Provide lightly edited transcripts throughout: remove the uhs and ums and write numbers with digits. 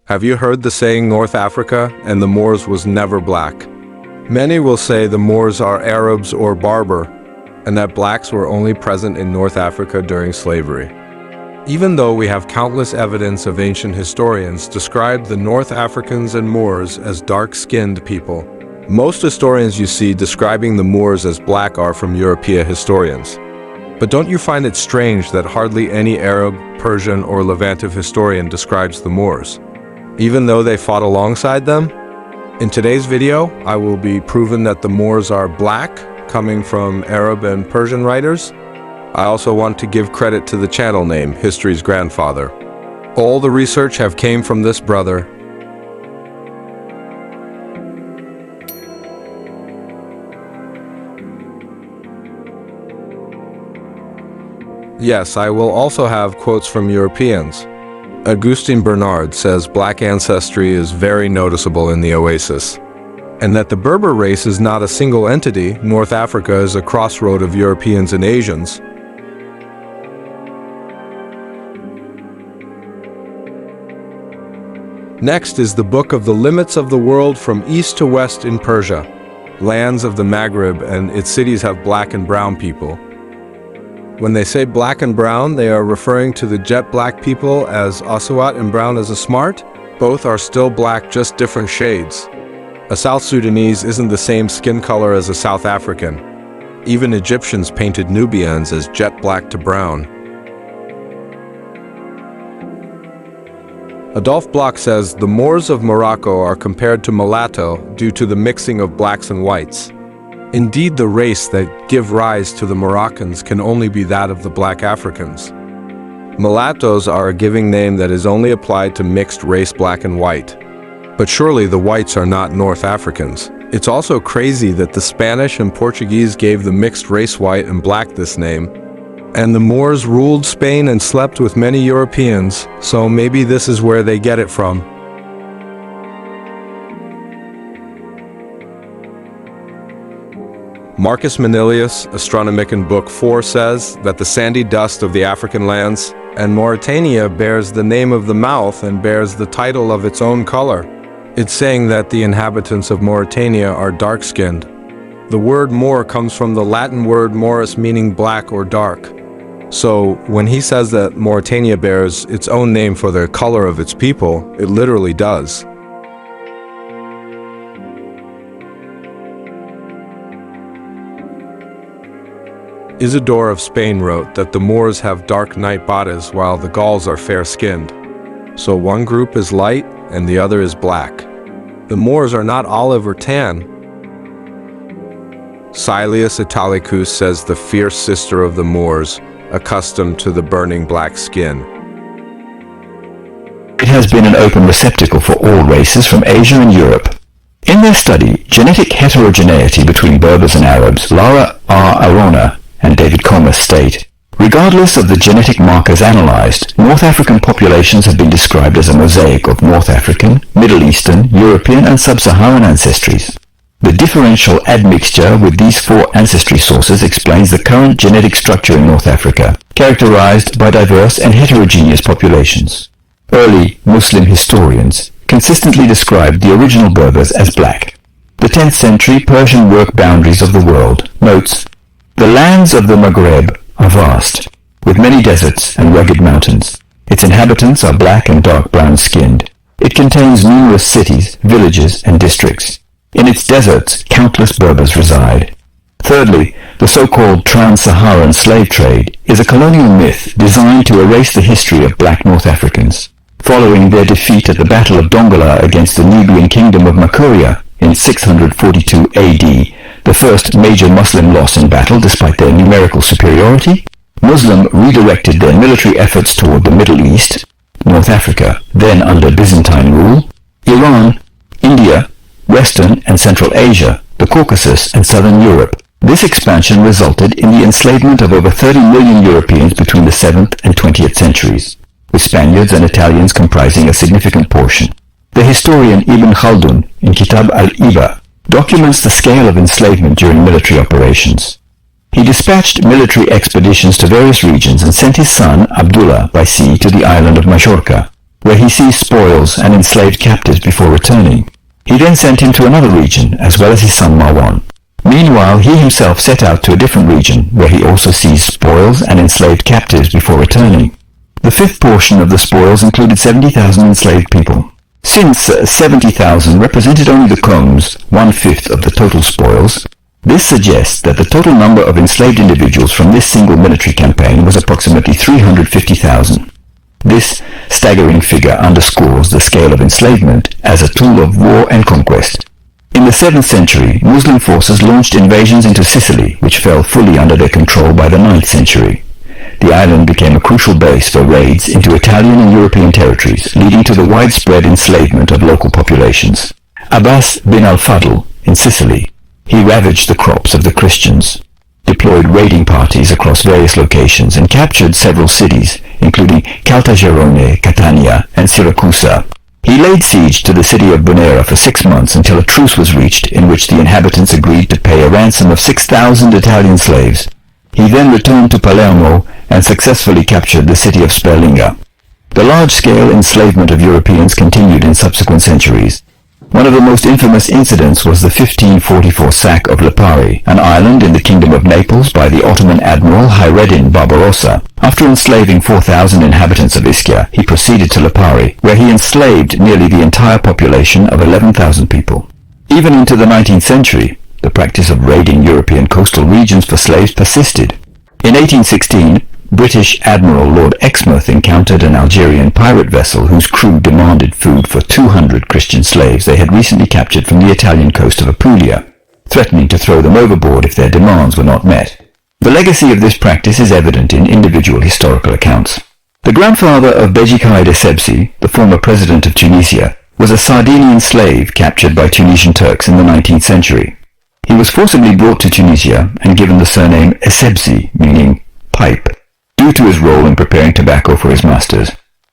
Have you heard the saying North Africa and the Moors was never black? Many will say the Moors are Arabs or Berber, and that blacks were only present in North Africa during slavery. Even though we have countless evidence of ancient historians describe the North Africans and Moors as dark-skinned people, most historians you see describing the Moors as black are from European historians. But don't you find it strange that hardly any Arab, Persian, or Levantic historian describes the Moors, even though they fought alongside them? In today's video, I will be proven that the Moors are black, coming from Arab and Persian writers. I also want to give credit to the channel name, History's Grandfather. All the research have came from this brother. Yes, I will also have quotes from Europeans. Augustin Bernard says black ancestry is very noticeable in the Oasis, and that the Berber race is not a single entity. North Africa is a crossroad of Europeans and Asians. Next is the book of the limits of the world from east to west in Persia. Lands of the Maghreb and its cities have black and brown people. When they say black and brown, they are referring to the jet black people as Aswat and brown as a smart. Both are still black, just different shades. A South Sudanese isn't the same skin color as a South African. Even Egyptians painted Nubians as jet black to brown. Adolphe Bloch says the Moors of Morocco are compared to mulatto due to the mixing of blacks and whites. Indeed, the race that give rise to the Moroccans can only be that of the black Africans. Mulattoes are a giving name that is only applied to mixed race black and white. But surely the whites are not North Africans. It's also crazy that the Spanish and Portuguese gave the mixed race white and black this name, and the Moors ruled Spain and slept with many Europeans, so maybe this is where they get it from. Marcus Manilius, Astronomic in Book 4, says that the sandy dust of the African lands and Mauritania bears the name of the mouth and bears the title of its own color. It's saying that the inhabitants of Mauritania are dark-skinned. The word Moor comes from the Latin word moris, meaning black or dark. So when he says that Mauritania bears its own name for the color of its people, it literally does. Isidore of Spain wrote that the Moors have dark night bodies while the Gauls are fair-skinned. So one group is light and the other is black. The Moors are not olive or tan. Silius Italicus says the fierce sister of the Moors, accustomed to the burning black skin. It has been an open receptacle for all races from Asia and Europe. In their study, Genetic Heterogeneity Between Berbers and Arabs, Lara R. Arona and David Comas state, regardless of the genetic markers analyzed, North African populations have been described as a mosaic of North African, Middle Eastern, European and Sub-Saharan ancestries. The differential admixture with these four ancestry sources explains the current genetic structure in North Africa, characterized by diverse and heterogeneous populations. Early Muslim historians consistently described the original Berbers as black. The 10th century Persian work Boundaries of the World notes, "The lands of the Maghreb are vast, with many deserts and rugged mountains. Its inhabitants are black and dark brown-skinned. It contains numerous cities, villages, and districts. In its deserts, countless Berbers reside." Thirdly, the so-called trans-Saharan slave trade is a colonial myth designed to erase the history of black North Africans. Following their defeat at the Battle of Dongola against the Nubian kingdom of Makuria in 642 AD, the first major Muslim loss in battle despite their numerical superiority, Muslim redirected their military efforts toward the Middle East, North Africa, then under Byzantine rule, Iran, India, Western and Central Asia, the Caucasus and Southern Europe. This expansion resulted in the enslavement of over 30 million Europeans between the 7th and 20th centuries, with Spaniards and Italians comprising a significant portion. The historian Ibn Khaldun, in Kitab al-Iba, documents the scale of enslavement during military operations. He dispatched military expeditions to various regions and sent his son, Abdullah, by sea to the island of Majorca, where he seized spoils and enslaved captives before returning. He then sent him to another region, as well as his son Marwan. Meanwhile, he himself set out to a different region, where he also seized spoils and enslaved captives before returning. The fifth portion of the spoils included 70,000 enslaved people. Since 70,000 represented only the Combs, one-fifth of the total spoils, this suggests that the total number of enslaved individuals from this single military campaign was approximately 350,000. This staggering figure underscores the scale of enslavement as a tool of war and conquest. In the 7th century, Muslim forces launched invasions into Sicily, which fell fully under their control by the 9th century. The island became a crucial base for raids into Italian and European territories, leading to the widespread enslavement of local populations. Abbas bin al-Fadl, in Sicily, he ravaged the crops of the Christians, deployed raiding parties across various locations, and captured several cities, including Caltagirone, Catania, and Siracusa. He laid siege to the city of Bonera for 6 months until a truce was reached in which the inhabitants agreed to pay a ransom of 6,000 Italian slaves. He then returned to Palermo and successfully captured the city of Sperlinga. The large-scale enslavement of Europeans continued in subsequent centuries. One of the most infamous incidents was the 1544 sack of Lipari, an island in the Kingdom of Naples, by the Ottoman admiral Hayreddin Barbarossa. After enslaving 4,000 inhabitants of Ischia, he proceeded to Lipari, where he enslaved nearly the entire population of 11,000 people. Even into the 19th century, the practice of raiding European coastal regions for slaves persisted. In 1816, British Admiral Lord Exmouth encountered an Algerian pirate vessel whose crew demanded food for 200 Christian slaves they had recently captured from the Italian coast of Apulia, threatening to throw them overboard if their demands were not met. The legacy of this practice is evident in individual historical accounts. The grandfather of Beji Caid Essebsi, the former president of Tunisia, was a Sardinian slave captured by Tunisian Turks in the 19th century. He was forcibly brought to Tunisia and given the surname Essebsi, meaning pipe, due to his role in preparing tobacco for his masters.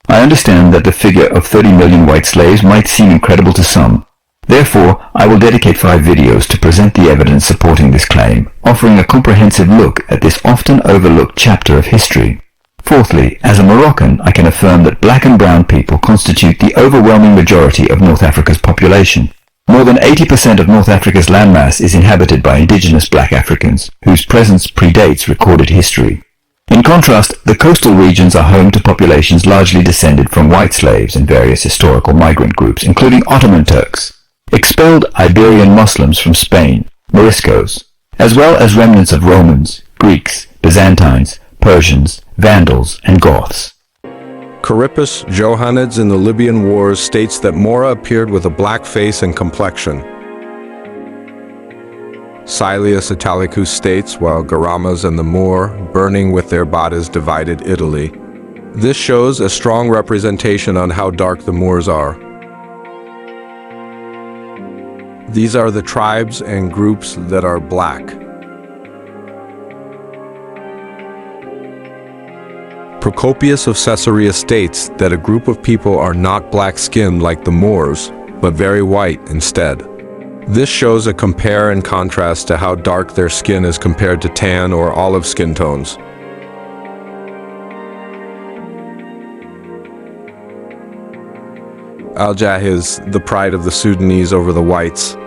I understand that the figure of 30 million white slaves might seem incredible to some. Therefore, I will dedicate 5 videos to present the evidence supporting this claim, offering a comprehensive look at this often overlooked chapter of history. Fourthly, as a Moroccan, I can affirm that black and brown people constitute the overwhelming majority of North Africa's population. More than 80% of North Africa's landmass is inhabited by indigenous black Africans, whose presence predates recorded history. In contrast, the coastal regions are home to populations largely descended from white slaves and various historical migrant groups, including Ottoman Turks, expelled Iberian Muslims from Spain, Moriscos, as well as remnants of Romans, Greeks, Byzantines, Persians, Vandals, and Goths. Corippus Johannides in the Libyan Wars states that Mora appeared with a black face and complexion. Silius Italicus states, while Garamas and the Moor, burning with their bodies, divided Italy. This shows a strong representation on how dark the Moors are. These are the tribes and groups that are black. Procopius of Caesarea states that a group of people are not black-skinned like the Moors, but very white instead. This shows a compare and contrast to how dark their skin is compared to tan or olive skin tones. Al-Jahiz, the pride of the Sudanese over the whites,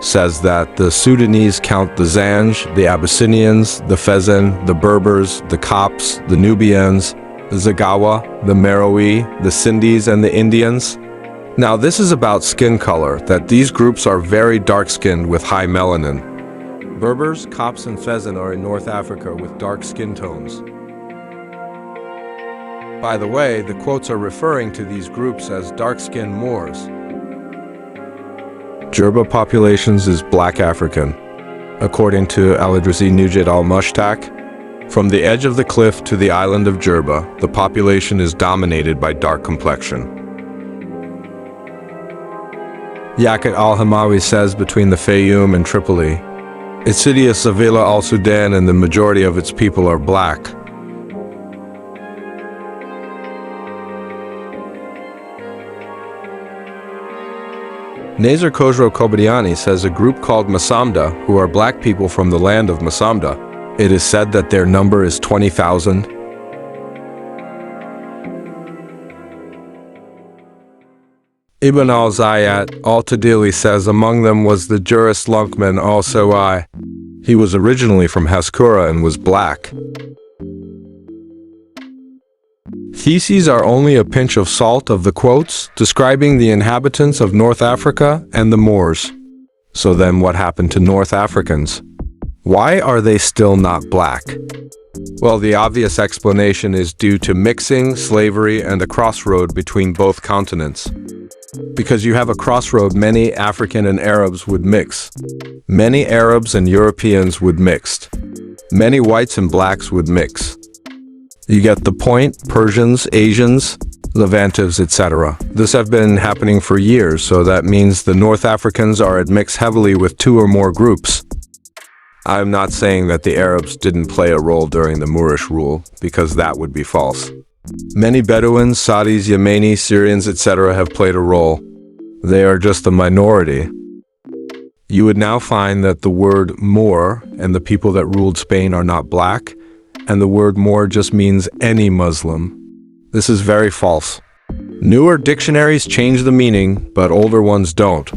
says that the Sudanese count the Zanj, the Abyssinians, the Fezzan, the Berbers, the Copts, the Nubians, the Zagawa, the Meroe, the Sindhis, and the Indians. Now this is about skin color, that these groups are very dark-skinned with high melanin. Berbers, Copts, and Fezzan are in North Africa with dark skin tones. By the way, the quotes are referring to these groups as dark-skinned Moors. Jerba populations is black African. According to Al-Idrisi Nujid al-Mushtaq, from the edge of the cliff to the island of Jerba, the population is dominated by dark complexion. Yaqut al-Hamawi says between the Fayoum and Tripoli, its city is Sevilla al-Sudan and the majority of its people are black. Nazar Khosrow Kobadiani says a group called Masamda, who are black people from the land of Masamda. It is said that their number is 20,000. Ibn al-Zayyat al-Tadili says among them was the jurist Lunkman al-Sawai. He was originally from Haskura and was black. Theses are only a pinch of salt of the quotes describing the inhabitants of North Africa and the Moors. So then what happened to North Africans? Why are they still not black? Well, the obvious explanation is due to mixing, slavery, and a crossroad between both continents. Because you have a crossroad, many African and Arabs would mix. Many Arabs and Europeans would mix. Many whites and blacks would mix. You get the point, Persians, Asians, Levantives, etc. This have been happening for years, so that means the North Africans are admixed heavily with two or more groups. I'm not saying that the Arabs didn't play a role during the Moorish rule, because that would be false. Many Bedouins, Saudis, Yemenis, Syrians, etc. have played a role. They are just a minority. You would now find that the word Moor and the people that ruled Spain are not black, and the word Moor just means any Muslim. This is very false. Newer dictionaries change the meaning, but older ones don't.